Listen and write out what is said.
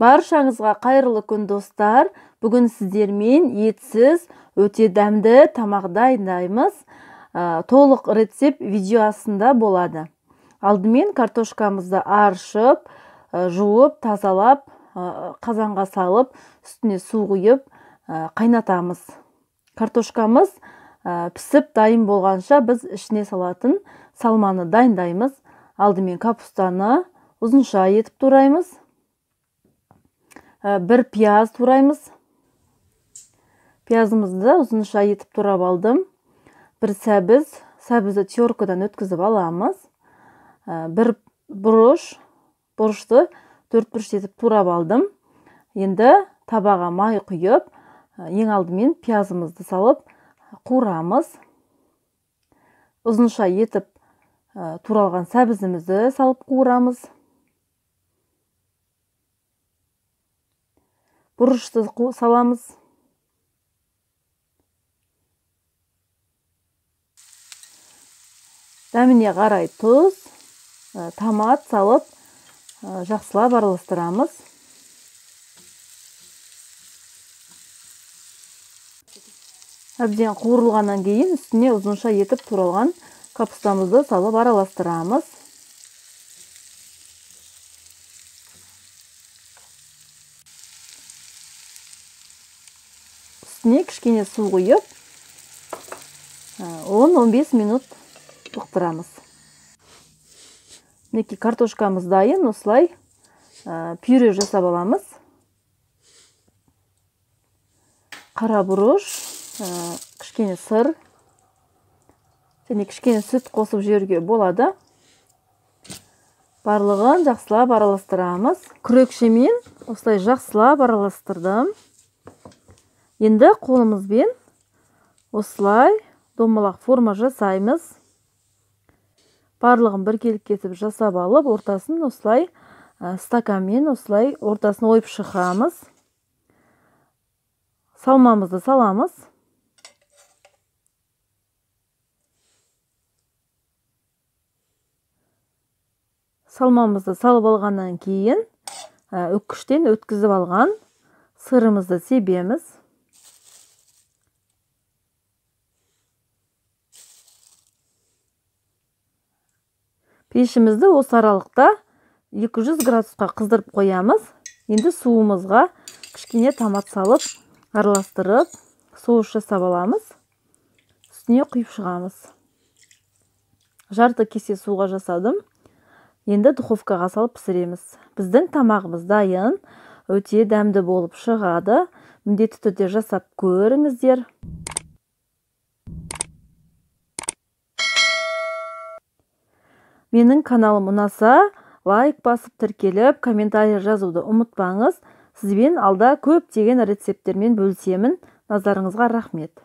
Баршаңызға қайырлы күн достар. Бүгін сіздермен етсіз өте дәмді тамақ дайындаймыз. Толық рецепт видео астында болады. Алдымен картошкамызды аршып, жуып, тазалап, қазанға салып, үстіне су құйып, қайнатамыз. Картошкамыз пісіп дайын болғанша біз ішіне салатын салманы дайындаймыз. Алдымен капустаны ұзынша етіп тураймыз. Бір пияз тураймыз. Пиязымызды ұзынша етіп турап алдым. Бір сәбізді теркадан өткізіп аламыз. Бір бұрышты 4 бұрыш етіп турап алдым. Енді табаға май құйып, ең алдымен пиязымызды салып қуырамыз. Ұзынша етіп туралған сәбізімізді салып қуырамыз. Бұрышты саламыз. Дәміне қарай тұз, томат салып, жақсылап араластырамыз. Әбден қуырылғаннан кейін үстіне ұзынша етіп туралған капустамызды салып араластырамыз. Үстіне кішкене су құйып, 10-15 минут тоқтырамыз. Мінекей картошкамыз дайын, осылай пюре жасап аламыз. Қара бұрыш, кішкене сыр және кішкене сүт қосып жеуге болады. Барлығын жақсылап араластырамыз. Күрекшемен осылай жақсылап араластырдым. Енді қолымызбен осылай домалақ форма жасаймыз. Барлығын біркелкі кетіп жасап алып, ортасын осылай стаканмен осылай ортасын ойып шығамыз. Салмамызды саламыз. Салмамызды салып алғаннан кейін үккіштен өткізіп алған сырымызды себеміз. Пешімізді осы аралықта 200 градусқа қыздырып қоямыз. Енді суымызға кішкене томат салып, араластырып, соус жасап аламыз. Үстіне құйып шығамыз. Жарты кесе суға жасадым. Енді духовкаға салып пісіреміз. Біздің тамағымыз дайын, өте дәмді болып шығады. Міндетті түрде жасап көріңіздер. Менің каналым ұнаса, лайк басып тіркеліп, комментарий жазуды ұмытпаңыз. Сізбен алда көптеген рецепттермен бөлісемін. Назарыңызға рахмет.